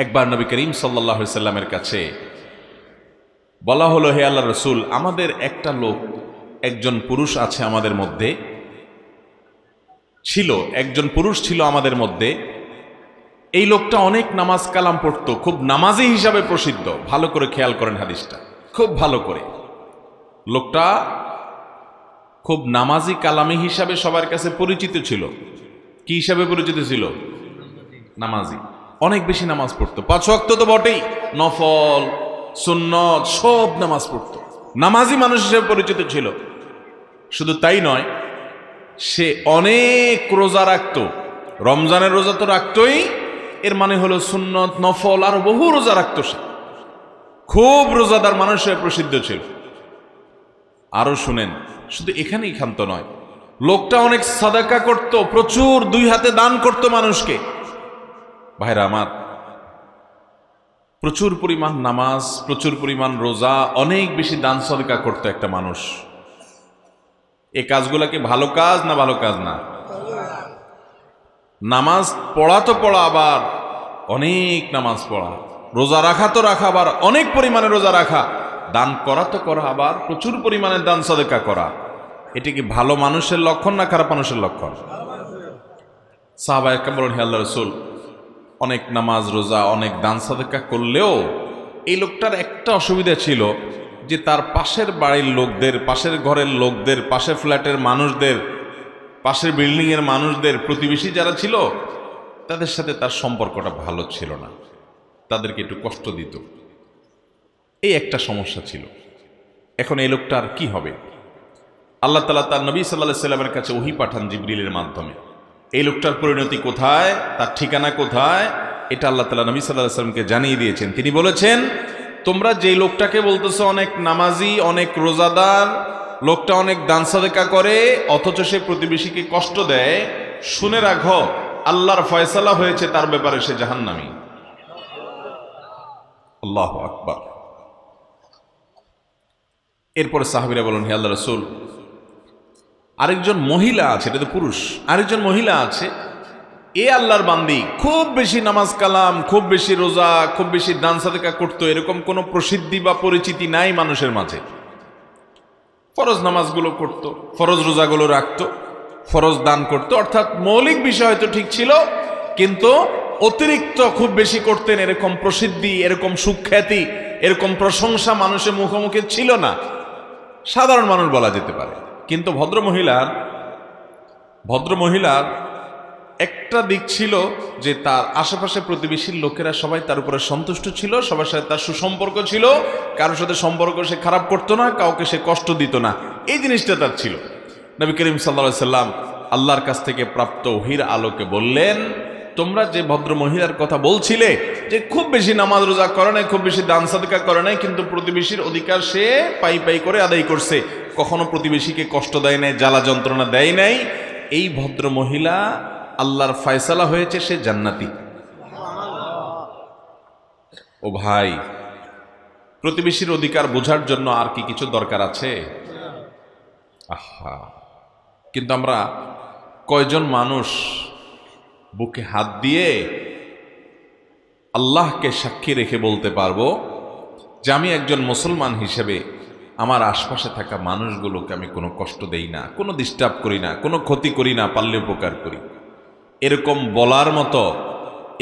একবার নবী করিম সাল্লাল্লাহু আলাইহি সাল্লামের কাছে বলা হলো, হে আল্লাহর রাসূল, আমাদের একটা লোক, একজন পুরুষ আছে আমাদের মধ্যে, একজন পুরুষ ছিল আমাদের মধ্যে। এই লোকটা অনেক নামাজ কালাম পড়তো, খুব নামাজি হিসাবে প্রসিদ্ধ। ভালো করে খেয়াল করেন হাদিসটা, খুব ভালো করে। লোকটা খুব নামাজি কালামি হিসাবে সবার কাছে পরিচিত ছিল। কি হিসাবে পরিচিত ছিল? নামাজি। অনেক বেশি নামাজ পড়তো, 5 ওয়াক্ত তো বটেই, নফল সুন্নত সব নামাজ পড়তো, নামাজি মানুষ হিসেবে পরিচিত ছিল। শুধু তাই নয়, সে অনেক রোজা রাখতো। রমজানের রোজা তো রাখতোই, এর মানে হলো সুন্নত নফল আর বহু রোজা রাখতো। সে খুব রোজাদার মানুষ হিসেবে প্রসিদ্ধ ছিল। আরো শুনেন, শুধু এখানেই ক্ষান্ত নয়, লোকটা অনেক সাদাকা করত, প্রচুর 2 হাতে দান করত মানুষকে। ভাইরা আমার, প্রচুর পরিমাণ নামাজ, প্রচুর পরিমাণ রোজা, অনেক বেশি দান সদকা করত একটা মানুষ। এই কাজগুলা কি ভালো কাজ না ভালো কাজ না? নামাজ পড়া তো পড়া, আবার অনেক নামাজ পড়া, রোজা রাখা তো রাখা, আবার অনেক পরিমাণে রোজা রাখা, দান করা তো করা, আবার প্রচুর পরিমাণে দান সদকা করা। এটি কি ভালো মানুষের লক্ষণ না খারাপ মানুষের লক্ষণ? সাহাবায়ে কেরাম বলেন, হে আল্লাহর রাসূল, অনেক নামাজ রোজা অনেক দান সদকা করলেও এই লোকটার একটা অসুবিধা ছিল, যে তার পাশের বাড়ির লোকদের, পাশের ঘরের লোকদের, পাশের ফ্ল্যাটের মানুষদের, পাশের বিল্ডিং এর মানুষদের, প্রতিবেশী যারা ছিল তাদের সাথে তার সম্পর্কটা ভালো ছিল না, তাদেরকে একটু কষ্ট দিত। এই একটা সমস্যা ছিল। এখন এই লোকটার কি হবে? আল্লাহ তাআলা তার নবী সাল্লাল্লাহু আলাইহি সাল্লামের কাছে ওহী পাঠান জিবরিলের মাধ্যমে। এই লোকটার পরিণতি কোথায়, তার ঠিকানা কোথায়, এটা আল্লাহ তাআলা নবী সাল্লাল্লাহু আলাইহি সাল্লামকে জানিয়ে দিয়েছেন। তিনি বলেছেন, তোমরা যে লোকটাকে বলতেছো অনেক নামাজি, অনেক রোজাদার, লোকটা অনেক দান সাদকা করে, অথচ সে প্রতিবেশীকে কষ্ট দেয়, শুনে রাখো, আল্লাহর ফয়সালা হয়েছে তার ব্যাপারে, সে জাহান্নামী। আল্লাহু আকবার। এরপরে সাহাবীরা বলেন, হে আল্লাহর রাসূল, আরেকজন মহিলা আছে, এটা তো পুরুষ, আরেকজন মহিলা আছে, এ আল্লাহর বান্দি, খুব বেশি নামাজ কালাম, খুব বেশি রোজা, খুব বেশি দান সাদকা করতো, এরকম কোনো প্রসিদ্ধি বা পরিচিতি নাই মানুষের মাঝে। ফরজ নামাজগুলো করত, ফরজ রোজাগুলো রাখতো, ফরজ দান করতো, অর্থাৎ মৌলিক বিষয় হয়তো ঠিক ছিল, কিন্তু অতিরিক্ত খুব বেশি করতেন, এরকম প্রসিদ্ধি, এরকম সুখ্যাতি, এরকম প্রশংসা মানুষের মুখোমুখি ছিল না। সাধারণ মানুষ বলা যেতে পারে। কিন্তু ভদ্রমহিলার একটা দিক ছিল যে তার আশেপাশে প্রতিবেশীর লোকেরা সবাই তার উপরে সন্তুষ্ট ছিল, সবার সাথে তার সুসম্পর্ক ছিল, কারোর সাথে সম্পর্ক সে খারাপ করতো না, কাউকে সে কষ্ট দিত না, এই জিনিসটা তার ছিল। নবী করিম সাল্লাল্লাহু আলাইহি সাল্লাম আল্লাহর কাছ থেকে প্রাপ্ত ওহীর আলোকে বললেন, তোমরা যে ভদ্র মহিলার কথা বলছিলে, যে খুব বেশি নামাজ রোজা করে নাই, খুব বেশি দান সাদকা করে নাই, কিন্তু প্রতিবেশীর অধিকার সে পাই পাই করে আদায় করছে, কখনো প্রতিবেশীকে কষ্ট দেয় নাই, জ্বালা যন্ত্রণা দেয় নাই, এই ভদ্র মহিলা আল্লাহর ফয়সালা হয়েছে, সে জান্নাতি। ও ভাই, প্রতিবেশীর অধিকার বোঝার জন্য আর কি কিছু দরকার আছে? আহা, কিন্তু আমরা কয়জন মানুষ বুকে হাত দিয়ে আল্লাহকে সাক্ষী রেখে বলতে পারবো যে আমি একজন মুসলমান হিসেবে আমার আশপাশে থাকা মানুষগুলোকে আমি কোনো কষ্ট দেই না, কোনো ডিস্টার্ব করি না, কোনো ক্ষতি করি না, পারলে উপকার করি? এরকম বলার মতো,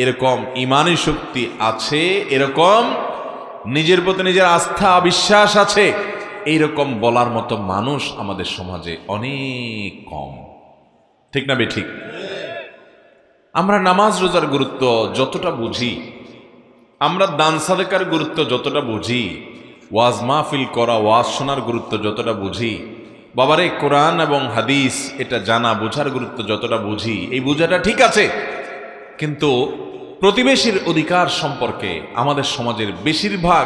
এরকম ইমানি শক্তি আছে, এরকম নিজের প্রতি নিজের আস্থা বিশ্বাস আছে, এইরকম বলার মতো মানুষ আমাদের সমাজে অনেক কম। ঠিক না বেঠিক? আমরা নামাজ রোজার গুরুত্ব যতটা বুঝি, আমরা দান সাদকার গুরুত্ব যতটা বুঝি, ওয়াজ মাহফিল করা, ওয়াজ শোনার গুরুত্ব যতটা বুঝি, বাবারে কোরআন এবং হাদিস এটা জানা বোঝার গুরুত্ব যতটা বুঝি, এই বোঝাটা ঠিক আছে, কিন্তু প্রতিবেশীর অধিকার সম্পর্কে আমাদের সমাজের বেশিরভাগ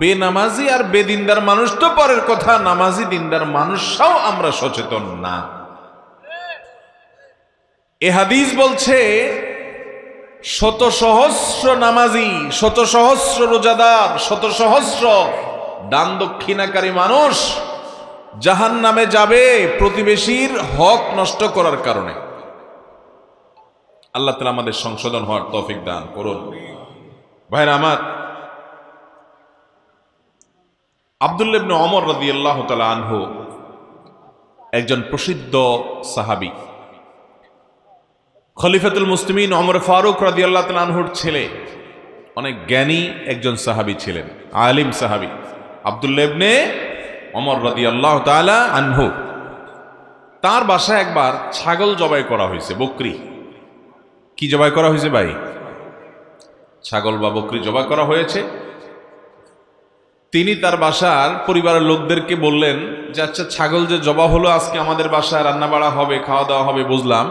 বেনামাজি আর বেদিনদার মানুষ তো পরের কথা, নামাজি দিনদার মানুষরাও আমরা সচেতন না। এ হাদিস বলছে, শত সহস্র নামাজি, শত সহস্র রোজাদার, শত সহস্র দান দক্ষিণাকারী মানুষ জাহান্নামে যাবে প্রতিবেশীর হক নষ্ট করার কারণে। আল্লাহ তাআলা আমাদের সংশোধন হওয়ার তৌফিক দান করুন। ভাইরা আমার, আব্দুল্লাহ ইবনে ওমর রাদিয়াল্লাহু তাআলা আনহু একজন প্রসিদ্ধ সাহাবী, খলিফাতুল মুসলিমিন ওমর ফারুক রাদিয়াল্লাহু তাআলা আনহুর ছেলে, অনেক জ্ঞানী একজন সাহাবী ছিলেন, আলিম সাহাবী আব্দুল্লাহ ইবনে ওমর রাদিয়াল্লাহু তাআলা আনহু। তার বাসায় একবার ছাগল জবাই করা হয়েছে, বকরি। কি জবাই করা হয়েছে ভাই? ছাগল বা বকরি জবাই করা হয়েছে। তিনি তার বাসার পরিবারের লোকদেরকে বললেন যে আচ্ছা, ছাগল যে জবা হলো, আজকে আমাদের বাসায় রান্না বাড়া হবে, খাওয়া দাওয়া হবে বুঝলাম,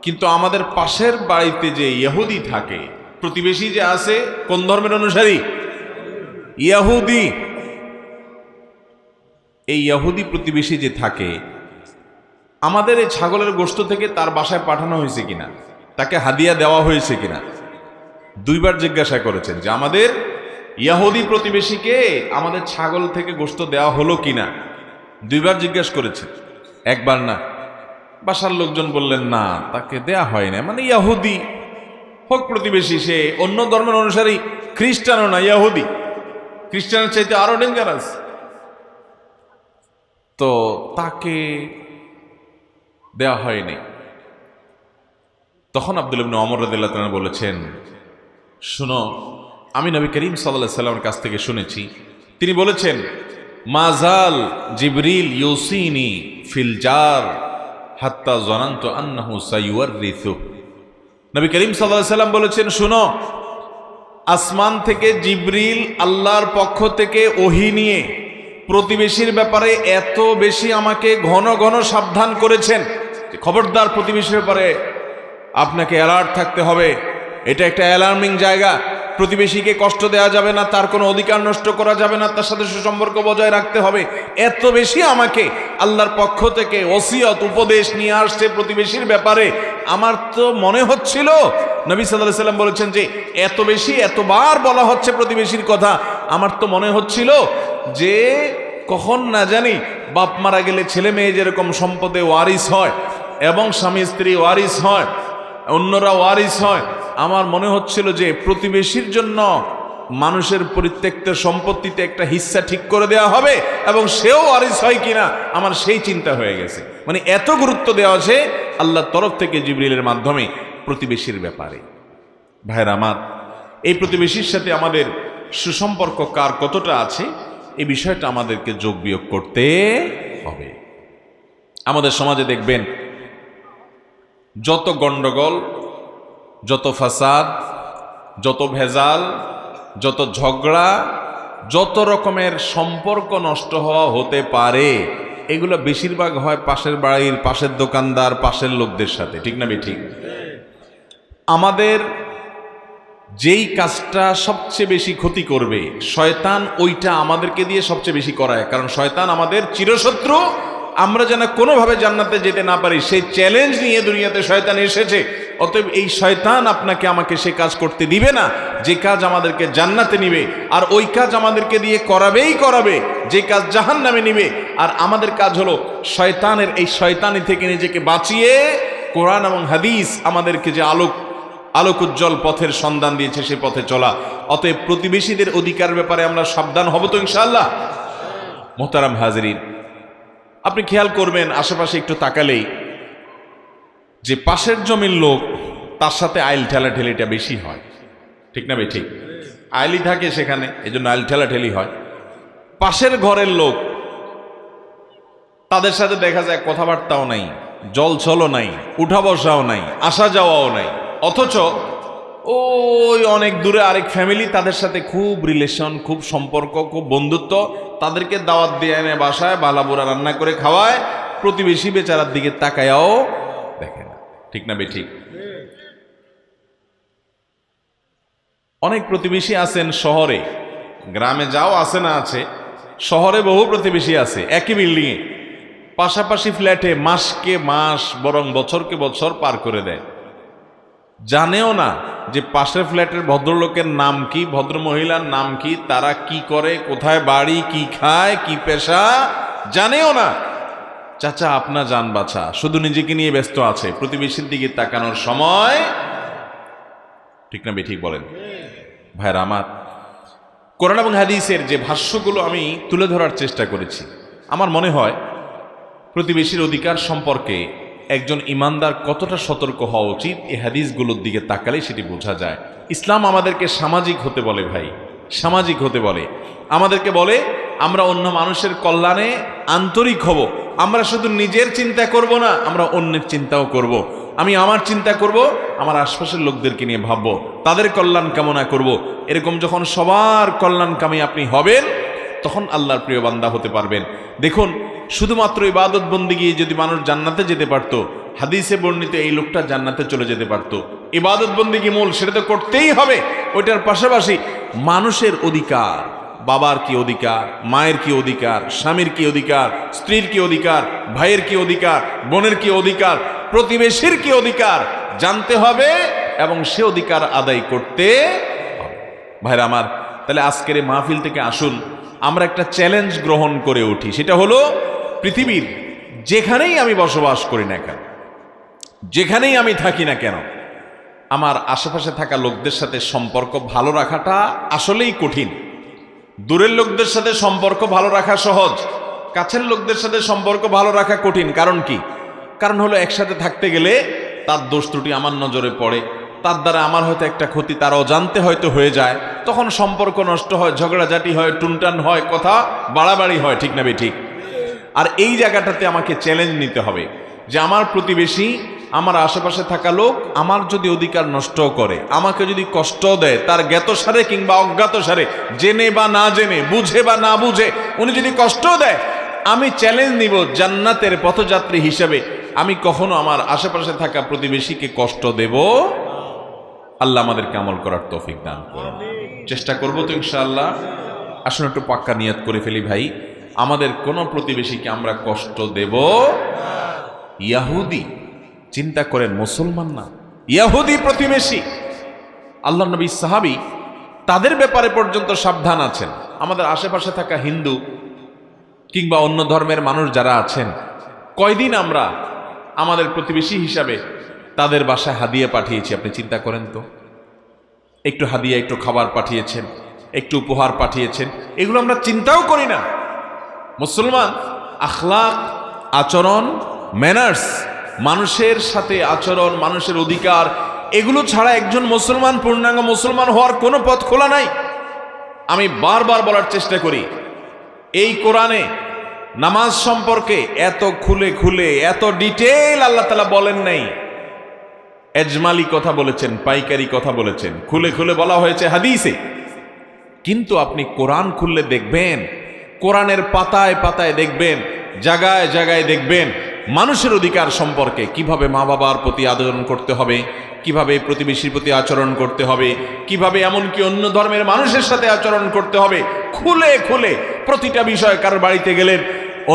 কিন্তু আমাদের পাশের বাড়িতে যে ইহুদি থাকে, প্রতিবেশী যে আছে, কোন ধর্মের অনুসারী? ইহুদি। এই ইহুদি প্রতিবেশী যে থাকে, আমাদের এই ছাগলের গোশত থেকে তার বাসায় পাঠানো হয়েছে কিনা, তাকে হাদিয়া দেওয়া হয়েছে কিনা, দুইবার জিজ্ঞাসা করেছেন যে আমাদের ইহুদি প্রতিবেশীকে আমাদের ছাগল থেকে গোশত দেওয়া হলো কিনা, দুইবার জিজ্ঞাসা করেছেন, একবার না। বাসার লোকজন বললেন না, তাকে দেয়া হয় না, মানে ইহুদি হোক প্রতিবেশী, সে অন্য ধর্মের অনুসারী, খ্রিস্টানও না, ইহুদি। খ্রিস্টানের চাইতে আরো ডেঞ্জারাস, তো তাকে দেওয়া হয়নি। তখন আব্দুল্লাহ ইবনে ওমর রাদিয়াল্লাহু তাআলা বলেছেন, শুনো, আমি নবী করিম সাল্লাল্লাহু আলাইহি ওয়াসাল্লামের কাছ থেকে শুনেছি, তিনি বলেছেন, মাজাল জিবরিল ইউসিনি ফিল জার হাত্তা জানান্তু আন্নাহু সায়ুয়ারিসু। নবী করিম সাল্লাল্লাহু আলাইহি ওয়াসাল্লাম বলেছেন, শুনো, আসমান থেকে জিবরিল আল্লাহর পক্ষ থেকে ওহী নিয়ে প্রতিবেশীর ব্যাপারে এত বেশি আমাকে ঘন ঘন সাবধান করেছেন, খবরদার প্রতিবেশীর ব্যাপারে আপনাকে অ্যালার্ট থাকতে হবে, এটা একটা অ্যালার্মিং জায়গা, প্রতিবেশীকে কষ্ট দেওয়া যাবে না, তার কোনো অধিকার নষ্ট করা যাবে না, তার সাথে সুসম্পর্ক বজায় রাখতে হবে। এত বেশি আমাকে আল্লাহর পক্ষ থেকে ওসিয়ত, উপদেশ নিয়ে আসছে প্রতিবেশীর ব্যাপারে। আমার তো মনে হচ্ছিল, নবী সাল্লাল্লাহু আলাইহি ওয়াসাল্লাম বলেছেন যে এত বেশি, এতবার বলা হচ্ছে প্রতিবেশীর কথা, আমার তো মনে হচ্ছিল যে কখন না জানি বাপ মারা গেলে ছেলে মেয়ে যেরকম সম্পদে ওয়ারিস হয় এবং স্বামী স্ত্রী ওয়ারিস হয়, অন্যরা ওয়ারিস হয়, আমার মনে হচ্ছিল যে প্রতিবেশীর জন্য মানুষের পরিত্যক্ত সম্পত্তিতে একটা হিস্সা ঠিক করে দেওয়া হবে এবং সেও ওয়ারিস হয় কিনা, আমার সেই চিন্তা হয়ে গেছে। মানে এত গুরুত্ব দেওয়া আছে আল্লাহর তরফ থেকে জিবরিলের মাধ্যমে প্রতিবেশীর ব্যাপারে। ভাইরা আমার, এই প্রতিবেশীর সাথে আমাদের সুসম্পর্ক কার কতটা আছে, এই বিষয়টা আমাদেরকে যোগ বিয়োগ করতে হবে। আমাদের সমাজে দেখবেন যত গন্ডগোল, যত ফাসাদ, যত ভেজাল, যত ঝগড়া, যত রকমের সম্পর্ক নষ্ট হওয়া হতে পারে, এগুলো বেশিরভাগ হয় পাশের বাড়ির, পাশের দোকানদার, পাশের লোকদের সাথে, ঠিক না ঠিক? আমাদের যেই কাজটা সবচেয়ে বেশি ক্ষতি করবে, শয়তান ওইটা আমাদেরকে দিয়ে সবচেয়ে বেশি করায়, কারণ শয়তান আমাদের চিরশত্রু। আমরা যেন কোনোভাবে জান্নাতে যেতে না পারি সেই চ্যালেঞ্জ নিয়ে দুনিয়াতে শয়তান এসেছে। অতএব এই শয়তান আপনাকে আমাকে সে কাজ করতে দিবে না যে কাজ আমাদেরকে জান্নাতে নিবে, আর ওই কাজ আমাদেরকে দিয়ে করাবে যে কাজ জাহান্নামে নিবে। আর আমাদের কাজ হলো শয়তানের এই শয়তানি থেকে নিজেকে বাঁচিয়ে কোরআন এবং হাদিস আমাদেরকে যে আলোক উজ্জ্বল পথের সন্ধান দিয়েছে সে পথে চলা। অতএব প্রতিবেশীদের অধিকার ব্যাপারে আমরা সাবধান হব তো ইনশাআল্লাহ। মোহতারাম হাজরিন, আপনি খেয়াল করবেন আশেপাশে একটু তাকালেই যে পাশের জমির লোক, তার সাথে আইল ঠেলাঠেলিটা বেশি হয়, ঠিক না ভাই? ঠিক, আইলি থাকে সেখানে, এই জন্য আইল ঠেলাঠেলি হয়। পাশের ঘরের লোক, তাদের সাথে দেখা যায় কথাবার্তাও নাই, জল ছলও নাই, উঠা বসাও নাই, আসা যাওয়াও নাই, অথচ ওই অনেক দূরে আরেক ফ্যামিলি, তাদের সাথে খুব রিলেশন, খুব সম্পর্ক, খুব বন্ধুত্ব, তাদেরকে দাওয়াত দিয়ে এনে বাসায় বালাবুরা রান্না করে খাওয়ায়, প্রতিবেশী বেচারার দিকে তাকায়াও দেখে না, ঠিক না বে ঠিক? অনেক প্রতিবেশী আছেন শহরে, গ্রামে যাও আছে না আছে, শহরে বহু প্রতিবেশী আছে একই বিল্ডিংয়ে, পাশাপাশি ফ্ল্যাটে, মাসকে মাস বরং বছরকে বছর পার করে দেয়, জানেও না যে পাশের ফ্ল্যাটের ভদ্রলোকের নাম কি, ভদ্র মহিলার নাম কি, তারা কি করে, কোথায় বাড়ি, কি খায়, কি পেশা, জানেও না। চাচা আপনা জান বাছা, শুধু নিজেকে নিয়ে ব্যস্ত আছে, প্রতিবেশীর দিকে তাকানোর সময়, ঠিক না বে ঠিক বলেন? ভাইরা আমার, কোরআন এবং হাদিসের যে ভাষ্যগুলো আমি তুলে ধরার চেষ্টা করেছি, আমার মনে হয় প্রতিবেশীর অধিকার সম্পর্কে একজন ইমানদার কতটা সতর্ক হওয়া উচিত এই হাদিসগুলোর দিকে তাকালে সেটি বোঝা যায়। ইসলাম আমাদেরকে সামাজিক হতে বলে ভাই, সামাজিক হতে বলে, আমাদেরকে বলে আমরা অন্য মানুষের কল্যাণে আন্তরিক হব। আমরা শুধু নিজের চিন্তা করব না, আমরা অন্যের চিন্তাও করব। আমি আমার চিন্তা করব, আমার আশপাশের লোকদেরকে নিয়ে ভাববো, তাদের কল্যাণ কামনা করব। এরকম যখন সবার কল্যাণকামী আপনি হবেন, তখন আল্লাহর প্রিয় বান্দা হতে পারবেন। দেখুন, শুধুমাত্র ইবাদত বন্দিগি যদি মানুষ জান্নাতে যেতে পারত, হাদিসে বর্ণিত এই লোকটা জান্নাতে চলে যেতে পারত। ইবাদত বন্দিগি মূল, সেটা তো করতেই হবে। ওইটার পাশাপাশি মানুষের অধিকার, বাবার কি অধিকার, মায়ের কি অধিকার, স্বামীর কি অধিকার, স্ত্রীর কি অধিকার, ভাইয়ের কি অধিকার, বোনের কি অধিকার, প্রতিবেশীর কি অধিকার জানতে হবে এবং সে অধিকার আদায় করতে হবে। ভাইরা আমার, তাহলে আজকের এই মাহফিল থেকে আসুন আমরা একটা চ্যালেঞ্জ গ্রহণ করে উঠি। সেটা হলো, পৃথিবীর যেখানেই আমি বসবাস করি না কেন, যেখানেই আমি থাকি না কেন, আমার আশেপাশে থাকা লোকদের সাথে সম্পর্ক ভালো রাখাটা আসলেই কঠিন। দূরের লোকদের সাথে সম্পর্ক ভালো রাখা সহজ, কাছের লোকদের সাথে সম্পর্ক ভালো রাখা কঠিন। কারণ কি? কারণ হলো একসাথে থাকতে গেলে তার দোষ ত্রুটি আমার নজরে পড়ে, তার দ্বারা আমার হয়তো একটা ক্ষতি তার অজান্তে হয়তো হয়ে যায়, তখন সম্পর্ক নষ্ট হয়, ঝগড়াঝাটি হয়, টুনটান হয়, কথা বাড়াবাড়ি হয়, ঠিক না বে ঠিক? আর এই জায়গাটাতে আমাকে চ্যালেঞ্জ নিতে হবে যে আমার প্রতিবেশী, আমার আশেপাশে থাকা লোক আমার যদি অধিকার নষ্ট করে, আমাকে যদি কষ্ট দেয়, তার জ্ঞাতসারে কিংবা অজ্ঞাতসারে, জেনে বা না জেনে, বুঝে বা না বুঝে, উনি যদি কষ্ট দেয়, আমি চ্যালেঞ্জ নিব জান্নাতের পথযাত্রী হিসেবে আমি কখনো আমার আশেপাশে থাকা প্রতিবেশীকে কষ্ট দেব। আল্লাহ আমাদেরকে আমল করার তৌফিক দান করুন। চেষ্টা করবো তো ইনশাআল্লাহ। আসুন একটু পাক্কা নিয়ত করে ফেলি ভাই, আমাদের কোন প্রতিবেশীকে আমরা কষ্ট দেব। ইয়াহুদি, চিন্তা করেন, মুসলমান না, ইয়াহুদি প্রতিবেশী। আল্লাহ নবী সাহাবী তাদের ব্যাপারে পর্যন্ত সাবধান আছেন। আমাদের আশেপাশে থাকা হিন্দু কিংবা অন্য ধর্মের মানুষ যারা আছেন, কয়দিন আমরা আমাদের প্রতিবেশী হিসাবে তাদের বাসায় হাদিয়া পাঠিয়েছি, আপনি চিন্তা করেন তো। একটু হাদিয়া, একটু খাবার পাঠিয়েছেন, একটু উপহার পাঠিয়েছেন, এগুলো আমরা চিন্তাও করি না। মুসলমান আখলাক, আচরণ, ম্যানার্স, মানুষের সাথে আচরণ, মানুষের অধিকার, এগুলো ছাড়া একজন মুসলমান, পূর্ণাঙ্গ মুসলমান হওয়ার কোনো পথ খোলা নাই। আমি বারবার বলার চেষ্টা করি, এই কোরআনে নামাজ সম্পর্কে এত খুলে খুলে, এত ডিটেইল আল্লাহ তাআলা বলেন নাই। এজমালি কথা বলেছেন, পাইকারি কথা বলেছেন, খুলে খুলে বলা হয়েছে হাদিসে। কিন্তু আপনি কোরআন খুললে দেখবেন, কোরআনের পাতায় পাতায় দেখবেন, জায়গায় জায়গায় দেখবেন মানুষের অধিকার সম্পর্কে, কিভাবে মা বাবার প্রতি আচরণ করতে হবে, কিভাবে প্রতিবেশীর প্রতি আচরণ করতে হবে, কিভাবে এমনকি অন্য ধর্মের মানুষের সাথে আচরণ করতে হবে, খুলে খুলে প্রতিটা বিষয়। কারোর বাড়িতে গেলেন,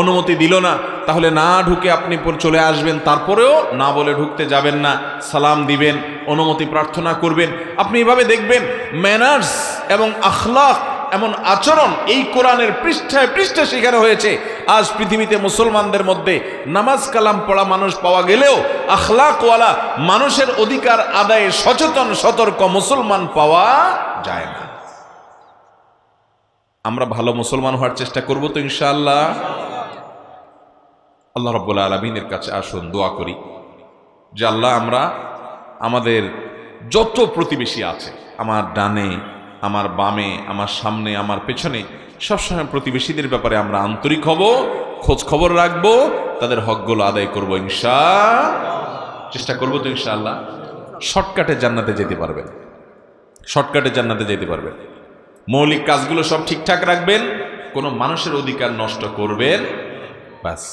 অনুমতি দিল না, তাহলে না ঢুকে আপনি চলে আসবেন, তারপরেও না বলে ঢুকতে যাবেন না, সালাম দিবেন, অনুমতি প্রার্থনা করবেন। আপনি এভাবে দেখবেন ম্যানার্স এবং আখলাক, এমন আচরণ এই কোরআনের পৃষ্ঠায় পৃষ্ঠায় শেখানো হয়েছে। আজ পৃথিবীতে মুসলমানদের মধ্যে নামাজ কালাম পড়া মানুষ পাওয়া গেলেও আখলাকওয়ালা, মানুষের অধিকার আদায়ে সচেতন সতর্ক মুসলমান পাওয়া যায় না। আমরা ভালো মুসলমান হওয়ার চেষ্টা করব তো ইনশাআল্লাহ। আল্লাহ রাব্বুল আলামিনের কাছে আসুন দোয়া করি যে আল্লাহ, আমরা আমাদের যত প্রতিবেশী আছে, আমার ডানে, আমার বামে, আমার সামনে, আমার পেছনে, সবসময় প্রতিবেশীদের ব্যাপারে আমরা আন্তরিক হব, খোঁজ খবর রাখবো, তাদের হকগুলো আদায় করবো চেষ্টা করবো তো ইনশাআল্লাহ। শর্টকাটে জান্নাতে যেতে পারবেন, শর্টকাটে জান্নাতে যেতে পারবেন। মৌলিক কাজগুলো সব ঠিকঠাক রাখবেন, কোনো মানুষের অধিকার নষ্ট করবেন, ব্যাস,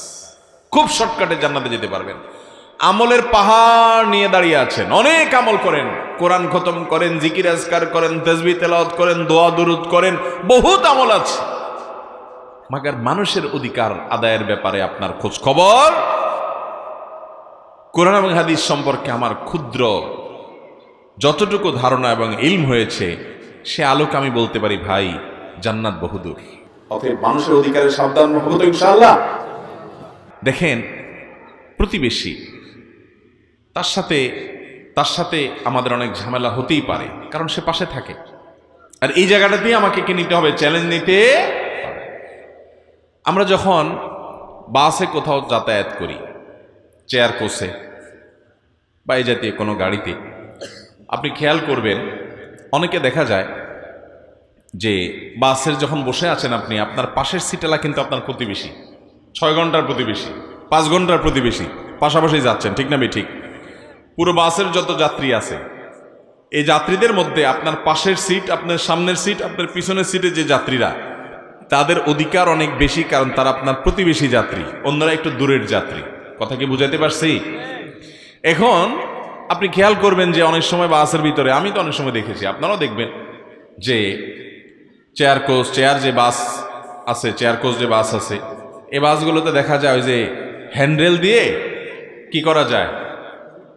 খুব শর্টকাটে জান্নাতে যেতে পারবেন। আমলের পাহাড় নিয়ে দাঁড়িয়ে আছেন, অনেক আমল করেন, কোরআন খতম করেন, জিকির আজকার করেন, তাসবিহ তেলাওয়াত করেন, দোয়া দুরুদ করেন, বহুত আমল আছে, মাগার মানুষের অধিকার আদায়ের ব্যাপারে আপনার খোঁজ খবর। কোরআন এবং হাদিস সম্পর্কে আমার ক্ষুদ্র যতটুকু ধারণা এবং ইলম হয়েছে, সে আলোকে আমি বলতে পারি ভাই, জান্নাত বহুদূর। অতএব মানুষের অধিকারে সাবধান হবো তো ইনশাআল্লাহ। দেখেন, প্রতিবেশী, তার সাথে আমাদের অনেক ঝামেলা হতেই পারে, কারণ সে পাশে থাকে। আর এই জায়গাটাতেই আমাকে কি নিতে হবে? চ্যালেঞ্জ নিতে। আমরা যখন বাসে কোথাও যাতায়াত করি, চেয়ার কোচে বা এই জাতীয় কোনো গাড়িতে, আপনি খেয়াল করবেন অনেকে দেখা যায় যে বাসের যখন বসে আছেন আপনি, আপনার পাশের সিটেলা কিন্তু আপনার প্রতিবেশী, 6 ঘন্টার প্রতিবেশী, 5 ঘন্টার প্রতিবেশী, পাশাপাশি যাচ্ছেন, ঠিক না ঠিক? পুরো বাসের যত যাত্রী আছে, এই যাত্রীদের মধ্যে আপনার পাশের সিট, আপনার সামনের সিট, আপনার পিছনের সিটে যে যাত্রীরা, তাদের অধিকার অনেক বেশি, কারণ তারা আপনার প্রতিবেশী যাত্রী, অন্যরা একটু দূরের যাত্রী। কথা কি বুঝাইতে পারছি? এখন আপনি খেয়াল করবেন যে অনেক সময় বাসের ভিতরে, আমি তো অনেক সময় দেখেছি, আপনারাও দেখবেন যে চেয়ার কোচ, চেয়ার যে বাস আছে, চেয়ার কোচ যে বাস আছে, এই বাসগুলোতে দেখা যায় ওই যে হ্যান্ডেল দিয়ে কি করা যায়,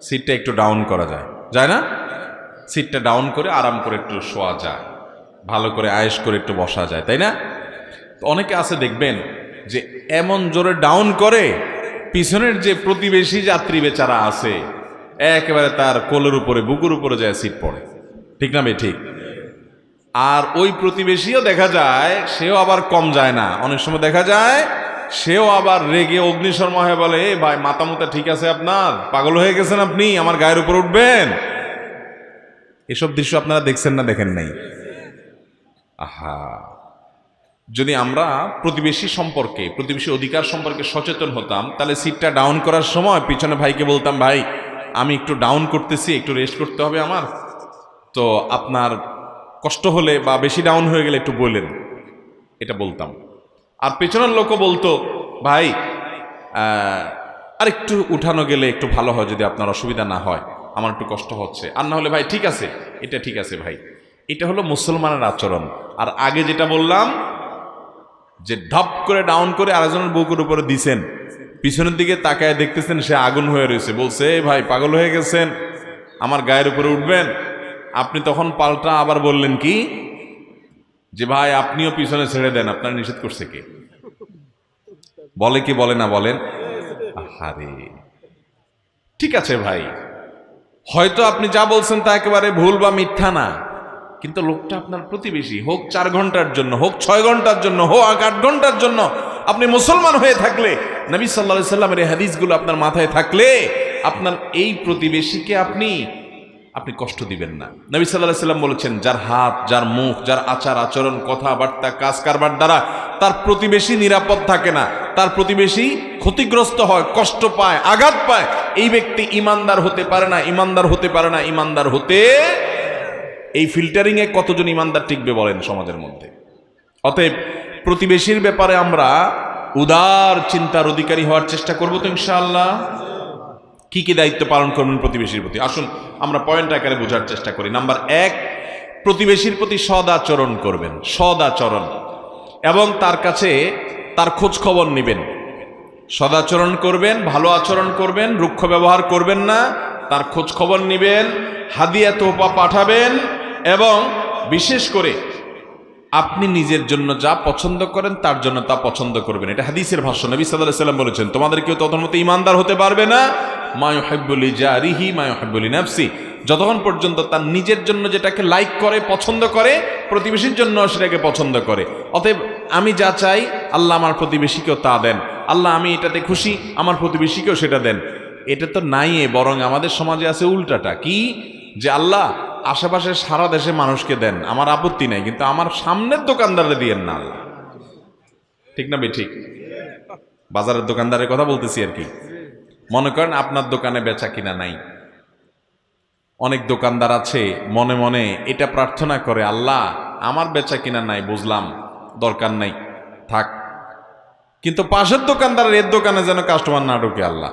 সিটটা একটু ডাউন করা যায়, যায় না? সিটটা ডাউন করে আরাম করে একটু শোয়া যায়, ভালো করে আয়েশ করে একটু বসা যায়, তাই না? তো অনেকে আছে দেখবেন যে এমন জোরে ডাউন করে, পিছনের যে প্রতিবেশী যাত্রী বেচারা আছে একেবারে তার কোলের উপরে, বুকুর উপরে যায় সিট পড়ে, ঠিক না ভাই? ঠিক। আর ওই প্রতিবেশীও দেখা যায় সেও আবার কম যায় না, অনেক সময় দেখা যায় সেও আবার রেগে অগ্নিশর্মা হয়ে বলে, এ ভাই মাথা মুতা ঠিক আছে আপনার? পাগল হয়ে গেছেন আপনি? আমার গায়ের উপর উঠবেন? এসব দৃশ্য আপনারা দেখছেন না দেখেন নাই? আহা, যদি আমরা প্রতিবেশী সম্পর্কে, প্রতিবেশী অধিকার সম্পর্কে সচেতন হতাম, তাহলে সিটটা ডাউন করার সময় পিছনে ভাইকে বলতাম, ভাই আমি একটু ডাউন করতেছি, একটু রেস্ট করতে হবে আমার, তো আপনার কষ্ট হলে বা বেশি ডাউন হয়ে গেলে একটু বললেন, এটা বলতাম। আর পেছনের লোকও বলতো, ভাই আর একটু উঠানো গেলে একটু ভালো হয়, যদি আপনার অসুবিধা না হয়, আমার একটু কষ্ট হচ্ছে। আর না হলে ভাই ঠিক আছে, এটা ঠিক আছে ভাই। এটা হলো মুসলমানের আচরণ। আর আগে যেটা বললাম যে ঢপ করে ডাউন করে আরেকজনের বুকের উপরে দিছেন, পিছনের দিকে তাকায় দেখতেছেন সে আগুন হয়ে রয়েছে, বলছে ভাই পাগল হয়ে গেছেন, আমার গায়ের উপরে উঠবেন? আপনি তখন পাল্টা আবার বললেন কি, যে ভাই আপনিও পিছনে ছেড়ে দেন, আপনার নিষেধ করছে কে? বলে কি বলে না? বলেন। আরে ঠিক আছে ভাই, হয়তো আপনি যা বলছেন তা একেবারে ভুল বা মিথ্যা না, কিন্তু লোকটা আপনার প্রতিবেশী, হোক 4 ঘন্টার জন্য, হোক 6 ঘন্টার জন্য, হোক 8 ঘন্টার জন্য, আপনি মুসলমান হয়ে থাকলে, নবী সাল্লাল্লাহু আলাইহি সাল্লামের এই হাদিসগুলো আপনার মাথায় থাকলে, আপনার এই প্রতিবেশীকে আপনি কষ্ট দিবেন না। নবী সাল্লাল্লাহু আলাইহি সাল্লাম বলেছেন, যার হাত, যার মুখ, যার আচার আচরণ, কথাবার্তা, কাজ কারবার দ্বারা তার প্রতিবেশী নিরাপদ থাকে না, তার প্রতিবেশী ক্ষতিগ্রস্ত হয়, কষ্ট পায়, আঘাত পায়, এই ব্যক্তি ইমানদার হতে পারে না, ইমানদার হতে পারে না, ইমানদার হতে। এই ফিল্টারিং এ কতজন ইমানদার টিকবে বলেন সমাজের মধ্যে? অতএব প্রতিবেশীর ব্যাপারে আমরা উদার চিন্তার অধিকারী হওয়ার চেষ্টা করব তো ইনশাআল্লাহ। কি কি দায়িত্ব পালন করবেন প্রতিবেশীর প্রতি? আসুন আমরা পয়েন্ট আকারে বোঝার চেষ্টা করি। নাম্বার 1, প্রতিবেশীর প্রতি সদ আচরণ করবেন, সদ আচরণ, এবং তার কাছে তার খোঁজ খবর নেবেন। সদাচরণ করবেন, ভালো আচরণ করবেন, রুক্ষ ব্যবহার করবেন না, তার খোঁজ খবর নেবেন, হাদিয়া তোহফা পাঠাবেন, এবং বিশেষ করে আপনি নিজের জন্য যা পছন্দ করেন তার জন্য তা পছন্দ করবেন। এটা হাদিসের ভাষ্য। নবী সাল্লাল্লাহু আলাইহি সাল্লাম বলেছেন, তোমাদের কেউ ততক্ষণ ইমানদার হতে পারবে না মা ইউহিব্বু লিজারিহি মা ইউহিব্বু লিনাফসি, যতক্ষণ পর্যন্ত তার নিজের জন্য যেটাকে লাইক করে, পছন্দ করে, প্রতিবেশীর জন্য সেটাকে পছন্দ করে। অতএব আমি যা চাই আল্লাহ আমার প্রতিবেশীকেও তা দেন, আল্লাহ আমি এটাতে খুশি, আমার প্রতিবেশীকেও সেটা দেন। এটা তো নাই, বরং আমাদের সমাজে আছে উল্টাটা। কি? যে আল্লাহ আশেপাশে সারা দেশে মানুষকে দেন, আমার আপত্তি নাই, কিন্তু আমার সামনের দোকানদারে দিয়েন না আল্লাহ। ঠিক না ঠিক? বাজারের দোকানদারের কথা বলতেছি আর কি। মনে করেন আপনার দোকানে বেচা কিনা নাই, অনেক দোকানদার আছে মনে মনে এটা প্রার্থনা করে, আল্লাহ আমার বেচা কিনা নাই, বুঝলাম, দরকার নাই, থাক, কিন্তু পাশের দোকানদারের এর দোকানে যেন কাস্টমার না ঢোকে, আল্লাহ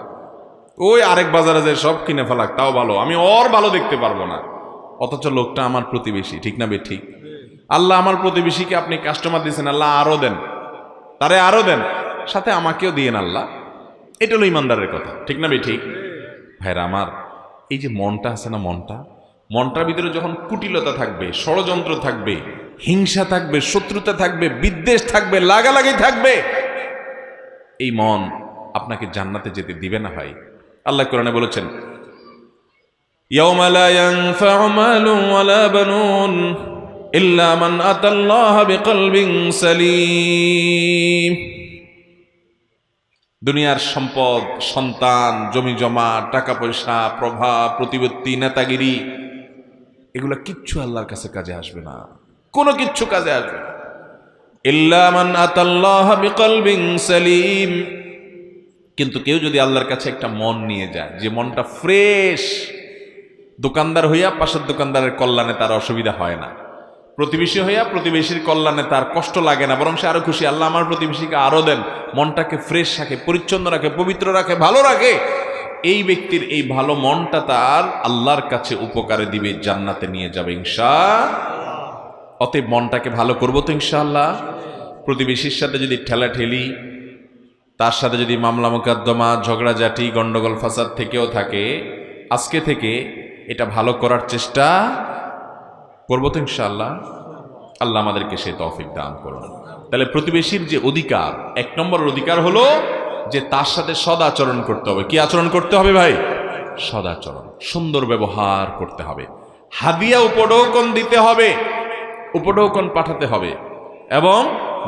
ওই আরেক বাজারে যে সব কিনে ফেলাক, তাও ভালো, আমি ওর ভালো দেখতে পারবো না, অথচ লোকটা আমার প্রতিবেশী। ঠিক না ঠিক? আল্লাহ আমার প্রতিবেশীকে আপনি কাস্টমার দিয়েছেন, আল্লাহ আরো দেন, তারে আরো দেন, সাথে আমাকেও দিয়েন আল্লাহ। এটা হলো ইমানদারের কথা। ঠিক না ঠিক? ভাইরা আমার, এই যে মনটা আছে না, মনটার ভিতরে যখন কুটিলতা থাকবে, ষড়যন্ত্র থাকবে, হিংসা থাকবে, শত্রুতা থাকবে, বিদ্বেষ থাকবে, লাগালাগি থাকবে, এই মন আপনাকে জান্নাতে যেতে দিবে না ভাই। আল্লাহ কোরআনে বলেছেন, ইয়াউমা লা ইয়ানফাউ মালুন ওয়ালা বানুন ইল্লা মান আতাল্লাহ বিকলবিন সালিম। দুনিয়ার সম্পদ, সন্তান, জমি জমা, টাকা পয়সা, প্রভাব, প্রতিপত্তি, নেতাগিরি, এগুলা কিচ্ছু আল্লাহর কাছে কাজে আসবে না, কোনো কিচ্ছু কাজে আসবে না। ইল্লা মান আতাল্লাহ বিকলবিন সালিম। কিন্তু কেউ যদি আল্লাহর কাছে একটা মন নিয়ে যায়, যে মনটা ফ্রেশ, দোকানদার হইয়া পাশের দোকানদারের কল্যাণে তার অসুবিধা হয় না, প্রতিবেশী হইয়া প্রতিবেশীর কল্যাণে তার কষ্ট লাগে না, বরং সে আরো খুশি, আল্লাহ আমার প্রতিবেশীকে আরো দেন, মনটাকে ফ্রেশ রাখে, পরিচ্ছন্ন রাখে, পবিত্র রাখে, ভালো রাখে, এই ব্যক্তির এই ভালো মনটা তার আল্লাহর কাছে উপকারে দিবে, জান্নাতে নিয়ে যাবে ইনশাআল্লাহ। অতএব মনটাকে ভালো করবো তো ইনশাআল্লাহ। প্রতিবেশীর সাথে যদি ঠেলাঠেলি, তার সাথে যদি মামলা মোকদ্দমা, ঝগড়াঝাটি, গন্ডগোল ফাসাদ থেকেও থাকে, আজকে থেকে এটা ভালো করার চেষ্টা করবো তো ইনশাআল্লাহ। আল্লাহ আমাদেরকে সে তৌফিক দান করুন। তাহলে প্রতিবেশীর যে অধিকার, এক নম্বর অধিকার হলো যে তার সাথে সদাচরণ করতে হবে। কি আচরণ করতে হবে ভাই? সদাচরণ, সুন্দর ব্যবহার করতে হবে, হাদিয়া উপঢৌকন দিতে হবে, উপঢৌকন পাঠাতে হবে, এবং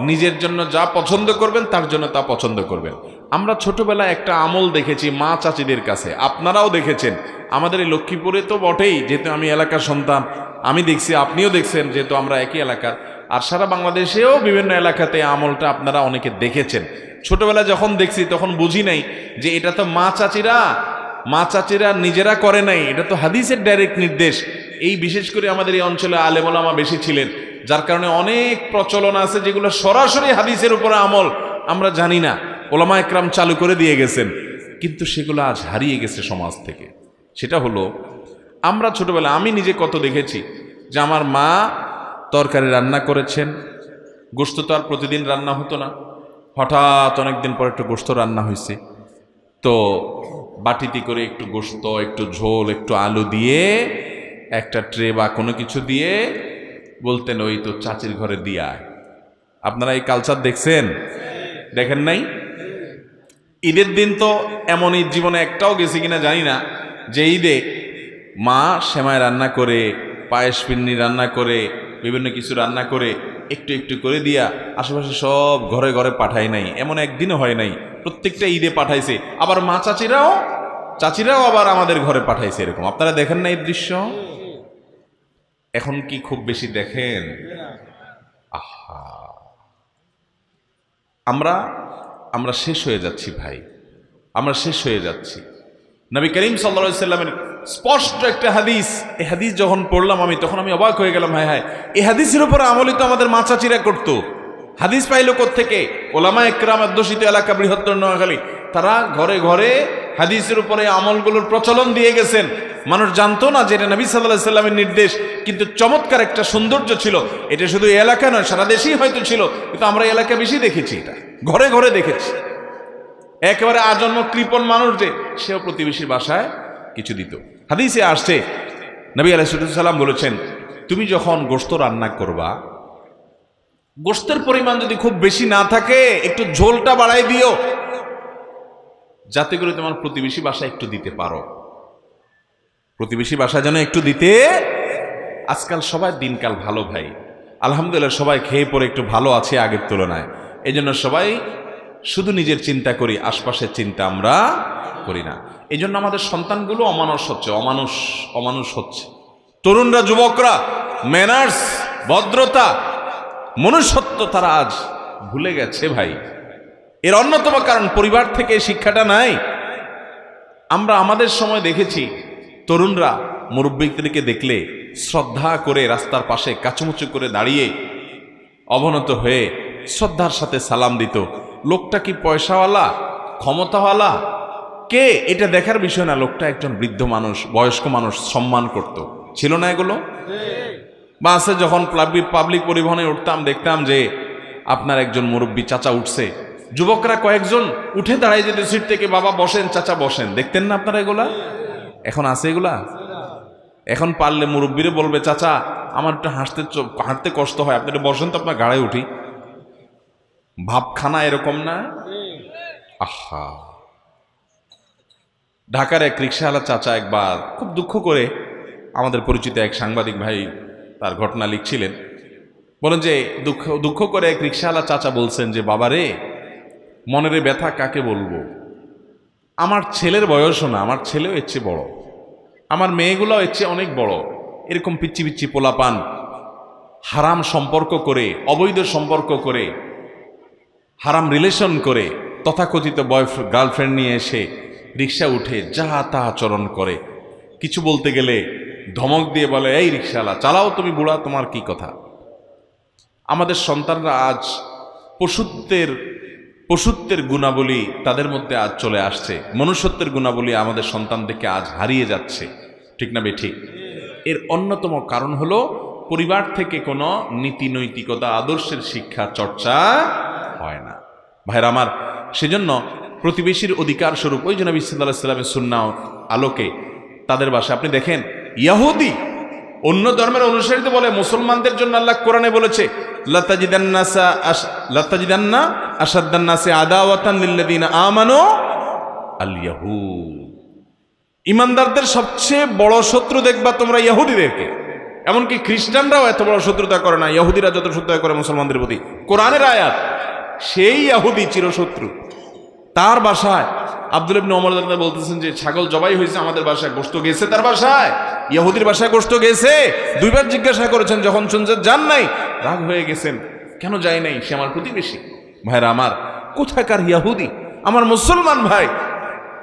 নিজের জন্য যা পছন্দ করবেন তার জন্য তা পছন্দ করবেন। আমরা ছোটবেলায় একটা আমল দেখেছি মা চাচিদের কাছে, আপনারাও দেখেছেন, আমাদের এই লক্ষ্মীপুরে তো বটেই, যেহেতু আমি এলাকার সন্তান, আমি দেখছি, আপনিও দেখছেন, যেহেতু আমরা একই এলাকার, আর সারা বাংলাদেশেও বিভিন্ন এলাকাতে আমলটা আপনারা অনেকে দেখেছেন। ছোটবেলায় যখন দেখছি তখন বুঝি নাই যে এটা তো মা চাচিরা নিজেরা করে নাই, এটা তো হাদিসের ডাইরেক্ট নির্দেশ। এই বিশেষ করে আমাদের এই অঞ্চলে আলেম ওলামা বেশি ছিলেন, যার কারণে অনেক প্রচলন আছে যেগুলো সরাসরি হাদিসের উপরে আমল, আমরা জানি না, ওলামা একরাম চালু করে দিয়ে গেছেন, কিন্তু সেগুলো আজ হারিয়ে গেছে সমাজ থেকে। সেটা হলো, আমরা ছোটবেলা, আমি নিজে কত দেখেছি যে আমার মা তরকারি রান্না করেছেন, গোশত তো আর প্রতিদিন রান্না হতো না, হঠাৎ অনেকদিন পর একটু গোশত রান্না হয়েছে, তো বাটিতে করে একটু গোশত, একটু ঝোল, একটু আলু দিয়ে, একটা ট্রে বা কোনো কিছু দিয়ে বলতেন ওই তো চাচির ঘরে দিয়া। আপনারা এই কালচার দেখছেন? দেখেন নাই? ঈদের দিন তো এমন ঈদ জীবনে একটাও গেছে কিনা জানি না, যে ঈদে মা সেমাই রান্না করে, পায়েস পিন্নি রান্না করে, বিভিন্ন কিছু রান্না করে একটু একটু করে দিয়া আশেপাশে সব ঘরে ঘরে পাঠায় নাই, এমন একদিনও হয় নাই, প্রত্যেকটা ঈদে পাঠাইছে। আবার মা চাচিরাও আবার আমাদের ঘরে পাঠাইছে, এরকম আপনারা দেখেন না এই দৃশ্য? এখন কি খুব বেশি দেখেন? আহা, আমরা শেষ হয়ে যাচ্ছি ভাই, আমরা শেষ হয়ে যাচ্ছি। নবী করিম সাল্লাল্লাহু আলাইহি সাল্লামের স্পষ্ট একটা হাদিস, এই হাদিস যখন পড়লাম আমি, তখন আমি অবাক হয়ে গেলাম, হায়, এই হাদিসের উপর আমলই তো আমাদের মা চাচিরা করতো। হাদিস পাইলো কোত্থেকে? ওলামা একরাম অধ্যুষিত এলাকা বৃহত্তর নোয়াখালী, তারা ঘরে ঘরে হাদিসের উপরে আমলগুলোর প্রচলন দিয়ে গেছেন। মানুষ জানতো না যে এটা নবী সাল্লাল্লাহু আলাইহি সাল্লামের নির্দেশ, কিন্তু চমৎকার একটা সৌন্দর্য ছিল। এটা শুধু এই এলাকা নয়, সারা দেশেই হয়তো ছিল, কিন্তু আমরা এলাকা বেশি দেখেছি, এটা ঘরে ঘরে দেখেছি। একেবারে আজন্ম কৃপণ মানুষ যে, সেও প্রতিবেশীর বাসায় কিছু দিত। হাদিসে আসছে, নবী আলাইহিস সালাম বলেছেন, তুমি যখন গোশত রান্না করবা, গোশতের পরিমাণ যদি খুব বেশি না থাকে, একটু ঝোলটা বাড়াই দিও, যাতে করে তোমার প্রতিবেশী বাসায় একটু দিতে পারো। প্রতিবেশী বাসায় যেন একটু দিতে। আজকাল সবাই দিনকাল ভালো ভাই, আলহামদুলিল্লাহ, সবাই খেয়ে পরে একটু ভালো আছে আগের তুলনায়। এই জন্য সবাই শুধু নিজের চিন্তা করি, আশপাশের চিন্তা আমরা করি না। এই জন্য আমাদের সন্তানগুলো অমানুষ হচ্ছে। তরুণরা, যুবকরা ম্যানার্স, ভদ্রতা, মনুষ্যত্ব তারা আজ ভুলে গেছে ভাই। এর অন্যতম কারণ পরিবার থেকে শিক্ষাটা নাই। আমরা আমাদের সময় দেখেছি তরুণরা মুরব্বিদেরকে দেখলে শ্রদ্ধা করে রাস্তার পাশে কাচুমুচু করে দাঁড়িয়ে অবনত হয়ে শ্রদ্ধার সাথে সালাম দিত। লোকটা কি পয়সাওয়ালা, ক্ষমতাওয়ালা, কে, এটা দেখার বিষয় না, লোকটা একজন বৃদ্ধ মানুষ, বয়স্ক মানুষ, সম্মান করত। ছিল না এগুলো? বাসে যখন পাবলিক পরিবহনে উঠতাম, দেখতাম যে আপনার একজন মুরব্বী চাচা উঠছে, যুবকরা কয়েকজন উঠে দাঁড়াই যেত সিট থেকে, বাবা বসেন, চাচা বসেন। দেখতেন না আপনারা এগুলা? এখন আছে এগুলা? এখন পারলে মুরব্বীরে বলবে, চাচা আমার একটু হাঁটতে কষ্ট হয়, আপনি একটু বসেন তো, আপনার গাড়ায় উঠি। ভাবখানা এরকম না? আহা, ঢাকার এক রিকশাওয়ালা চাচা একবার খুব দুঃখ করে আমাদের পরিচিত এক সাংবাদিক ভাই তার ঘটনা লিখছিলেন। বলেন যে দুঃখ করে এক রিক্সাওয়ালা চাচা বলছেন যে বাবারে, মনের ব্যথা কাকে বলবো, আমার ছেলের বয়সও না, আমার ছেলেও এর চেয়ে বড়, আমার মেয়েগুলোও এর চেয়ে অনেক বড়, এরকম পিচ্ছি পিচ্ছি পোলাপান হারাম সম্পর্ক করে, অবৈধ সম্পর্ক করে, হারাম রিলেশন করে, তথাকথিত গার্লফ্রেন্ড নিয়ে এসে রিক্সা উঠে যা তা আচরণ করে, কিছু বলতে গেলে ধমক দিয়ে বলে এই রিক্সাওয়ালা চালাও তুমি, বুড়া, তোমার কি কথা। আমাদের সন্তানরা আজ পশুত্বের গুণাবলী তাদের মধ্যে আজ চলে আসছে, মনুষ্যত্বের গুণাবলী আমাদের সন্তানদেরকে আজ হারিয়ে যাচ্ছে, ঠিক না বেঠিক? এর অন্যতম কারণ হলো পরিবার থেকে কোনো নীতি নৈতিকতা আদর্শের শিক্ষা চর্চা হয় না। ভাইরা আমার, সেজন্য প্রতিবেশীর অধিকার স্বরূপ ওই যে নবী সাল্লাল্লাহু আলাইহি ওয়াসাল্লামের সুন্নাহ আলোকে তাদের বাসায় আপনি দেখেন, ইহুদি অন্য ধর্মের অনুসারীতে বলে মুসলমানদের জন্য আল্লাহ কোরআনে বলেছে লাতাজিদান্না আশাদ্দান নাসি আদাওয়াতান লিল্লাযিনা আমানু আল ইয়াহুদ, ইমানদারদের সবচেয়ে বড় শত্রু দেখবা তোমরা ইহুদিদেরকে। এমনকি খ্রিস্টানরাও এত বড় শত্রুতা করে না ইহুদিরা যত শত্রুতা করে মুসলমানদের প্রতি। কোরআনের আয়াত, সেই ইহুদি চিরশত্রু। তার বাসায় আব্দুল্লাহ ইবনে ওমর রাদিয়াল্লাহু আনহু বলতেছেন যে ছাগল জবাই হয়েছে আমাদের বাসায়, গোশত গেছে তার বাসায়, ইহুদির বাসায় গোশত গেছে। দুইবার জিজ্ঞাসা করেছেন, যখন শুনছেন যান নাই, রাগ হয়ে গেছেন, কেন যায় নাই, সে আমার প্রতিবেশী। ভাইরা আমার, কোথাকার ইহুদি আমার মুসলমান ভাই,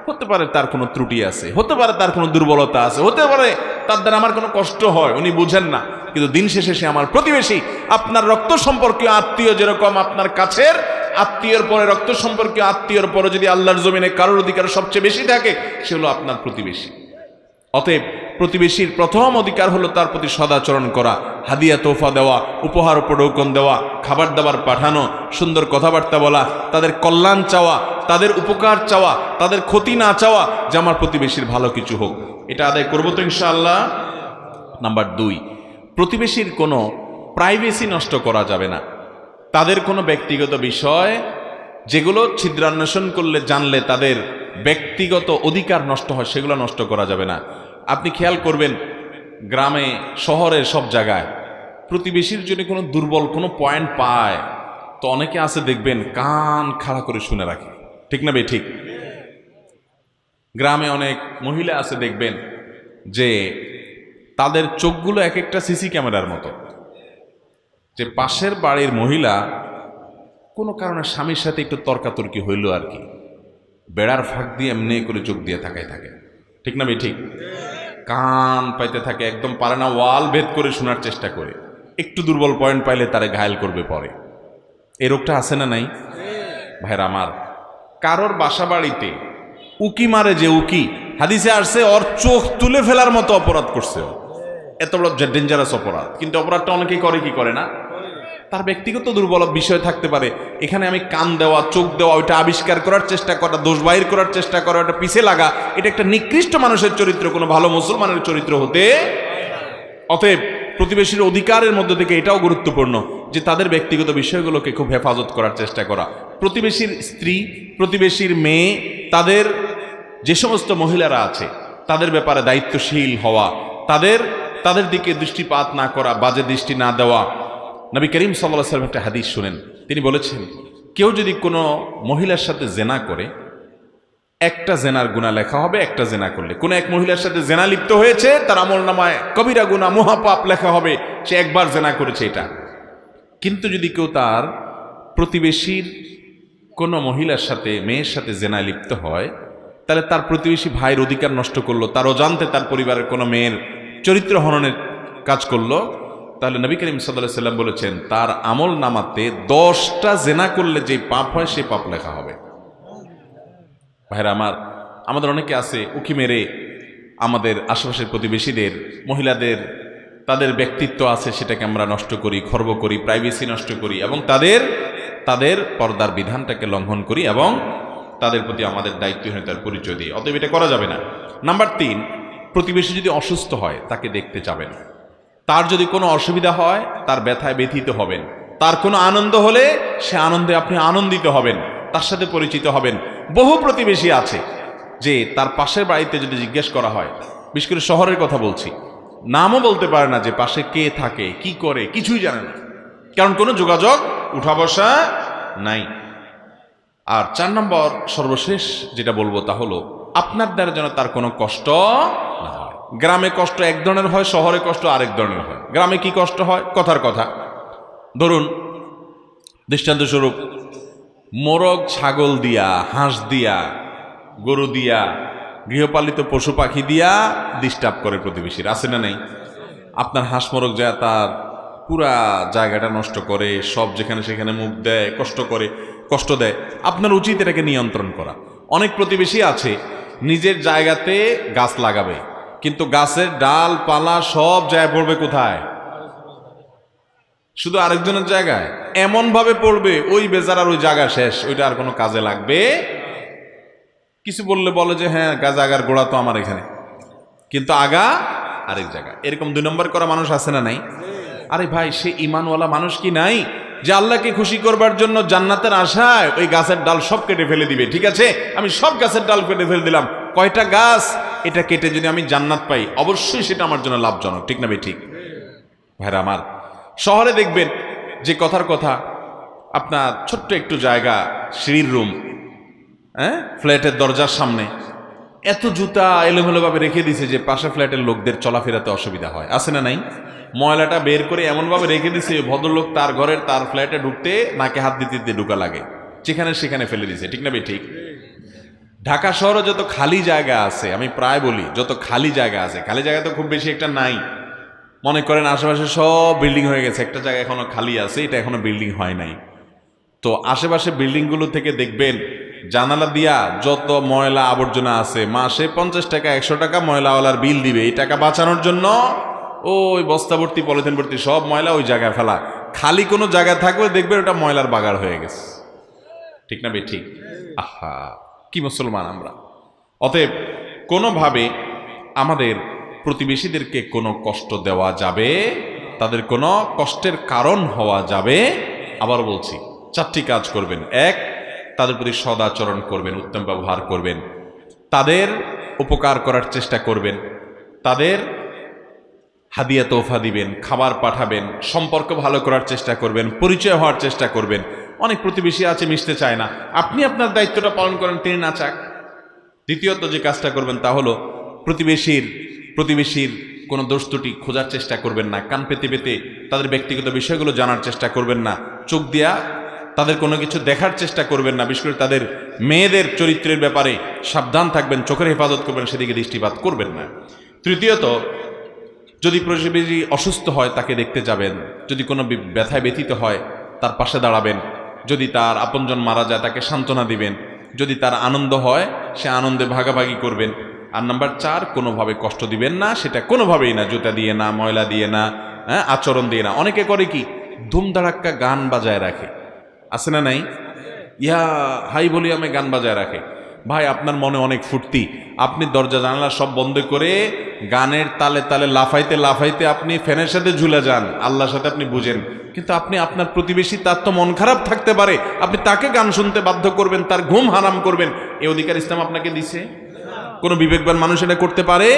হতে পারে তার কোনো ত্রুটি আছে, হতে পারে তার কোনো দুর্বলতা আছে, হতে পারে তার দ্বারা আমার কোনো কষ্ট হয়, উনি বুঝেন না, কিন্তু দিন শেষে সে আমার প্রতিবেশী। আপনার রক্ত সম্পর্কীয় আত্মীয় যেরকম আপনার কাছের, আত্মীয়র পরে রক্ত সম্পর্কীয় আত্মীয়র পরে যদি আল্লাহর জমিনে কারোর অধিকার সবচেয়ে বেশি থাকে, সে হলো আপনার প্রতিবেশী। অতএব প্রতিবেশীর প্রথম অধিকার হলো তার প্রতি সদাচরণ করা, হাদিয়া তোফা দেওয়া, উপহার উপঢৌকন দেওয়া, খাবার দাবার পাঠানো, সুন্দর কথাবার্তা বলা, তাদের কল্যাণ চাওয়া, তাদের উপকার চাওয়া, তাদের ক্ষতি না চাওয়া, যে আমার প্রতিবেশীর ভালো কিছু হোক। এটা আদায় করবো তো ইনশাআল্লাহ। নাম্বার 2, প্রতিবেশীর কোনো প্রাইভেসি নষ্ট করা যাবে না। তাদের কোনো ব্যক্তিগত বিষয় যেগুলো ছিদ্রান্বেষণ করলে জানলে তাদের ব্যক্তিগত অধিকার নষ্ট হয়, সেগুলো নষ্ট করা যাবে না। আপনি খেয়াল করবেন, গ্রামে শহরের সব জায়গায় প্রতিবেশীর জন্য কোনো দুর্বল কোনো পয়েন্ট পায় তো অনেকে আছে দেখবেন কান খাড়া করে শুনে রাখে, ঠিক না ঠিক? গ্রামে অনেক মহিলা আছে দেখবেন যে তাদের চোখগুলো এক একটা সিসি ক্যামেরার মতো, যে পাশের বাড়ির মহিলা কোনো কারণে স্বামীর সাথে একটু তর্কাতর্কি হইল আর কি, বেড়ার ফাঁক দিয়ে এমনি করে চোখ দিয়ে তাকায় থাকে, ঠিক না ঠিক? কান পাইতে থাকে, একদম পারে না, ওয়াল ভেদ করে শোনার চেষ্টা করে, একটু দুর্বল পয়েন্ট পাইলে তারে ঘায়েল করবে পরে। এই রোগটা আছে না নাই? ভাইরা আমার, কারোর বাসা বাড়িতে উকি মারে যে উকি, হাদিসে আসছে ওর চোখ তুলে ফেলার মতো অপরাধ করছে, এত বড় ডেঞ্জারাস অপরাধ। কিন্তু অপরাধটা অনেকেই করে, কি করে না, তার ব্যক্তিগত দুর্বল বিষয় থাকতে পারে। এখানে আমি কান দেওয়া, চোখ দেওয়া, ওইটা আবিষ্কার করার চেষ্টা করা, দোষ বাহির করার চেষ্টা করা, ওটা পিছে লাগা, এটা একটা নিকৃষ্ট মানুষের চরিত্র, কোনো ভালো মুসলমানের চরিত্র হতে। অতএব প্রতিবেশীর অধিকারের মধ্যে থেকে এটাও গুরুত্বপূর্ণ যে তাদের ব্যক্তিগত বিষয়গুলোকে খুব হেফাজত করার চেষ্টা করা। প্রতিবেশীর স্ত্রী, প্রতিবেশীর মেয়ে, তাদের যে সমস্ত মহিলারা আছে তাদের ব্যাপারে দায়িত্বশীল হওয়া, তাদের দিকে দৃষ্টিপাত না করা, বাজে দৃষ্টি না দেওয়া। নবী করিম সাল্লাল্লাহু আলাইহি ওয়াসাল্লাম একটা হাদিস শুনেন, তিনি বলেছেন কেউ যদি কোনো মহিলার সাথে জেনা করে, একটা জেনার গুনাহ লেখা হবে, একটা জেনা করলে। কোন এক মহিলার সাথে জেনা লিপ্ত হয়েছে, তার আমলনামায় কবিরা গুনাহ, মহাপাপ লেখা হবে, সে একবার জেনা করেছে এটা। কিন্তু যদি কেউ তার প্রতিবেশীর কোনো মহিলার সাথে, মেয়ের সাথে জেনা লিপ্ত হয়, তাহলে তার প্রতিবেশী ভাইয়ের অধিকার নষ্ট করলো, তার অজান্তে তার পরিবারের কোনো মেয়ের চরিত্র হননের কাজ করলো, তাহলে নবী করিম সাল্লাল্লাহু আলাইহি ওয়াসাল্লাম বলেছেন তার আমল নামাতে 10টা জেনা করলে যে পাপ হয় সে পাপ লেখা হবে। ভাইরা আমার, আমাদের অনেকে আছে উকি মেরে আমাদের আশেপাশের প্রতিবেশীদের, মহিলাদের, তাদের ব্যক্তিত্ব আছে সেটাকে আমরা নষ্ট করি, খর্ব করি, প্রাইভেসি নষ্ট করি এবং তাদের পর্দার বিধানটাকে লঙ্ঘন করি এবং তাদের প্রতি আমাদের দায়িত্বহীনতার পরিচয় দিই। অতএব এটা করা যাবে না। নাম্বার 3, প্রতিবেশী যদি অসুস্থ হয় তাকে দেখতে যাবেন। তার যদি কোনো অসুবিধা হয় তার ব্যথায় ব্যথিত হবেন, তার কোনো আনন্দ হলে সে আনন্দে আপনি আনন্দিত হবেন, তার সাথে পরিচিত হবেন। বহু প্রতিবেশী আছে যে তার পাশের বাড়িতে যদি জিজ্ঞেস করা হয়, বিশেষ করে শহরের কথা বলছি, নামও বলতে পারে না যে পাশে কে থাকে, কি করে, কিছুই জানে না। কারণ কোনো যোগাযোগ উঠা বসা নাই। আর 4 নম্বর সর্বশেষ যেটা বলবো তা হলো আপনার দ্বারা যেন তার কোনো কষ্ট না হয়। গ্রামে কষ্ট এক ধরনের হয়, শহরে কষ্ট আরেক ধরনের হয়। গ্রামে কি কষ্ট হয়? কথার কথা, ধরুন দৃষ্টান্তস্বরূপ মোরগ ছাগল দিয়া, হাঁস দিয়া, গরু দিয়া, গৃহপালিত পশু পাখি দিয়া ডিস্টার্ব করে প্রতিবেশীর, আছে না নাই? আপনার হাঁস মোরগ যায় তার পুরা জায়গাটা নষ্ট করে, সব যেখানে সেখানে মুখ দেয়, কষ্ট দেয়। আপনার উচিত এটাকে নিয়ন্ত্রণ করা। অনেক প্রতিবেশী আছে নিজের জায়গাতে গাছ লাগাবে, কিন্তু গাছের ডাল পালা সব জায়গায় পড়বে কোথায়? শুধু আরেকজনের জায়গায়। এমন ভাবে পড়বে ওই বেচারার ওই জায়গা শেষ, ওইটা আর কোনো কাজে লাগবে। কিছু বললে বলে যে হ্যাঁ জায়গার গোড়া তো আমার এখানে, কিন্তু আগা আরেক জায়গা। এরকম 2 নম্বর করা মানুষ আছে না নাই? আরে ভাই, সে ইমানওয়ালা মানুষ কি নাই যে আল্লাহকে খুশি করবার জন্য জান্নাতের আশায় ওই গাছের ডাল সব কেটে ফেলে দিবে? ঠিক আছে, আমি সব গাছের ডাল কেটে ফেলে দিলাম, কয়টা গাছ এটা কেটে যদি আমি জান্নাত পাই অবশ্যই সেটা আমার জন্য লাভজনক, ঠিক না ভাই? ঠিক ভাইরা আমার, শহরে দেখবেন যে কথার কথা আপনার ছোট্ট একটু জায়গা, সিঁড়ির রুম, ফ্ল্যাটের দরজার সামনে এত জুতা এলোমেলোভাবে রেখে দিছে যে পাশে ফ্ল্যাটের লোকদের চলাফেরাতে অসুবিধা হয়, আছে না নাই? ময়লাটা বের করে এমনভাবে রেখে দিছে ভদ্রলোক তার ঘরের তার ফ্ল্যাটে ঢুকতে নাকে হাত দিতে দিতে ঢুকা লাগে, যেখানে সেখানে ফেলে দিছে, ঠিক না ভাই? ঠিক। ঢাকা শহরে যত খালি জায়গা আছে, আমি প্রায় বলি যত খালি জায়গা আছে, খালি জায়গা তো খুব বেশি একটা নাই। মনে করেন আশেপাশে সব বিল্ডিং হয়ে গেছে, একটা জায়গা এখনো খালি আছে, এটা এখনো বিল্ডিং হয় নাই। তো আশেপাশে বিল্ডিংগুলো থেকে দেখবেন জানালা দিয়া যত ময়লা আবর্জনা আছে, মাসে 50 টাকা 100 টাকা ময়লাওয়ালার বিল দিবে। এই টাকা বাঁচানোর জন্য ওই বস্তা ভর্তি পলিথিন ভর্তি সব ময়লা ওই জায়গায় ফেলা। খালি কোনো জায়গা থাকবে দেখবেন ওটা ময়লার বাগার হয়ে গেছে, ঠিক না ভাই? ঠিক। আহা, কি মুসলমান আমরা! অতএব কোনোভাবে আমাদের প্রতিবেশীদেরকে কোনো কষ্ট দেওয়া যাবে, তাদের কোনো কষ্টের কারণ হওয়া যাবে। আবার বলছি, 4টি কাজ করবেন। 1, তাদের প্রতি সদাচরণ করবেন, উত্তম ব্যবহার করবেন, তাদের উপকার করার চেষ্টা করবেন, তাদের হাদিয়া তোফা দিবেন, খাবার পাঠাবেন, সম্পর্ক ভালো করার চেষ্টা করবেন, পরিচয় হওয়ার চেষ্টা করবেন। অনেক প্রতিবেশী আছে মিশতে চায় না, আপনি আপনার দায়িত্বটা পালন করেন, তিনি না চাক। দ্বিতীয়ত যে কাজটা করবেন তা হলো প্রতিবেশীর কোনো দোষ ত্রুটি খোঁজার চেষ্টা করবেন না, কান পেতে পেতে তাদের ব্যক্তিগত বিষয়গুলো জানার চেষ্টা করবেন না, চোখ দিয়া তাদের কোনো কিছু দেখার চেষ্টা করবেন না, বিশেষ করে তাদের মেয়েদের চরিত্রের ব্যাপারে সাবধান থাকবেন, চোখের হেফাজত করবেন, সেদিকে দৃষ্টিপাত করবেন না। তৃতীয়ত, যদি প্রতিবেশী অসুস্থ হয় তাকে দেখতে যাবেন, যদি কোনো ব্যথায় ব্যথিত হয় তার পাশে দাঁড়াবেন, যদি তার আপনজন মারা যায় তাকে সান্ত্বনা দিবেন, যদি তার আনন্দ হয় সে আনন্দে ভাগাভাগি করবেন। আর নাম্বার 4, কোনোভাবে কষ্ট দিবেন না, সেটা কোনোভাবেই না, জুতা দিয়ে না, ময়লা দিয়ে না, আচরণ দিয়ে না। অনেকে করে কি, ধুমধাড়াক্কা গান বাজায় রাখে, আছে না নাই? ইয়া হাই ভলিউমে গান বাজায় রাখে। ভাই, আপনার মনে অনেক ফুর্তি, আপনি দরজা জানালা সব বন্ধ করে গানের তালে তালে লাফাইতে লাফাইতে আপনি ফ্যানের সাথে ঝুলে যান, আল্লাহর সাথে আপনি বুঝেন। কিন্তু আপনি আপনার প্রতিবেশী, তার তো মন খারাপ থাকতে পারে, আপনি তাকে গান শুনতে বাধ্য করবেন, তার ঘুম হারাম করবেন, এই অধিকার ইসলাম আপনাকে দিছে? কোনো বিবেকবান মানুষ এটা করতে পারে?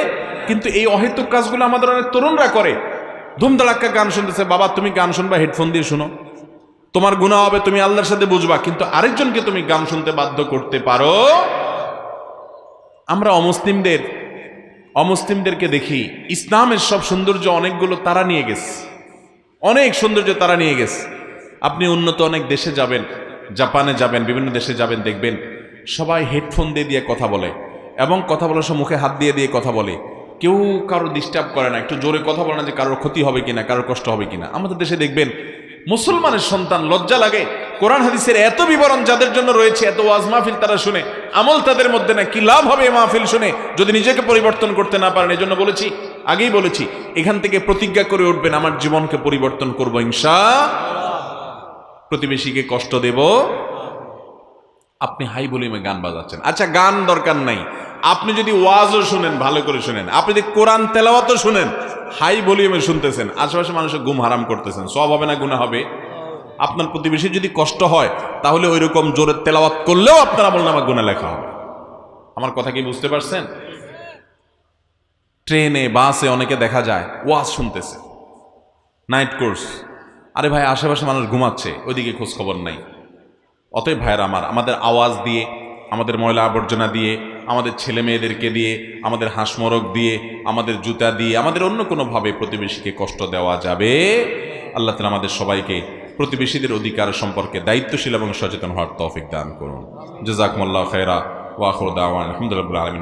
কিন্তু এই অহেতুক কাজগুলো আমাদের অনেক তরুণরা করে। ধুমধাড়াক্কা গান শুনতেছে, বাবা তুমি গান শুনবা, হেডফোন দিয়ে শুনো, তোমার গুনাহ হবে, তুমি আল্লাহর সাথে বুঝবা, কিন্তু আরেকজনকে তুমি গান শুনতে বাধ্য করতে পারো? আমরা অমুসলিমদেরকে দেখি ইসলামের সব সৌন্দর্য অনেকগুলো তারা নিয়ে গেছে, অনেক সৌন্দর্য তারা নিয়ে গেছে। আপনি উন্নত অনেক দেশে যাবেন, জাপানে যাবেন, বিভিন্ন দেশে যাবেন, দেখবেন সবাই হেডফোন দিয়ে কথা বলে, এবং কথা বলার সময় মুখে হাত দিয়ে কথা বলে, কেউ কারো ডিস্টার্ব করে না, একটু জোরে কথা বলে না যে কারোর ক্ষতি হবে কিনা, কারোর কষ্ট হবে কিনা। আমাদের দেশে দেখবেন মুসলমানের সন্তান লজ্জা লাগে, কোরআন হাদিসের এত বিবরণ যাদের জন্য রয়েছে, এত ওয়াজ মাহফিল তারা শুনে, আমল তাদের মধ্যে না, কি লাভ হবে এই মাহফিল শুনে যদি নিজেকে পরিবর্তন করতে না পারেন? এই জন্য বলেছি, আগেই বলেছি, এখান থেকে প্রতিজ্ঞা করে উঠবেন, আমার জীবনকে পরিবর্তন করবো ইনশাআল্লাহ, প্রতিবেশীকে কষ্ট দেব। আপনি হাই ভলিউমে গান বাজাচ্ছেন, আচ্ছা গান দরকার নাই, আপনি যদি ওয়াজও শুনেন, ভালো করে শুনেন, আপনি যদি কোরআন তেলাওয়াতও শুনেন, হাই ভলিউমে শুনতেছেন, আশেপাশে মানুষের ঘুম হারাম করতেছেন, সব হবে না, গুনাহ হবে? আপনার প্রতিবেশীর যদি কষ্ট হয় তাহলে ওই রকম জোরে তেলাওয়াত করলেও আপনার আমলনামা গুনাহ লেখা হবে। আমার কথা কি বুঝতে পারছেন? ট্রেনে বাসে অনেকে দেখা যায় ওয়াজ শুনতেছে, নাইট কোর্স, আরে ভাই আশেপাশে মানুষ ঘুমাচ্ছে, ওইদিকে খোঁজ খবর নাই। অতএব ভাইয়েরা আমার, আমাদের আওয়াজ দিয়ে, আমাদের ময়লা আবর্জনা দিয়ে, আমাদের ছেলে মেয়েদেরকে দিয়ে, আমাদের হাঁসমরক দিয়ে, আমাদের জুতা দিয়ে, আমাদের অন্য কোনোভাবে প্রতিবেশীকে কষ্ট দেওয়া যাবে? আল্লাহ তাআলা আমাদের সবাইকে প্রতিবেশীদের অধিকার সম্পর্কে দায়িত্বশীল এবং সচেতন হওয়ার তৌফিক দান করুন। জাযাকুমুল্লাহু খায়রা ওয়া আখিরু দাওয়ানা আলহামদুলিল্লাহি রাব্বিল আলামিন।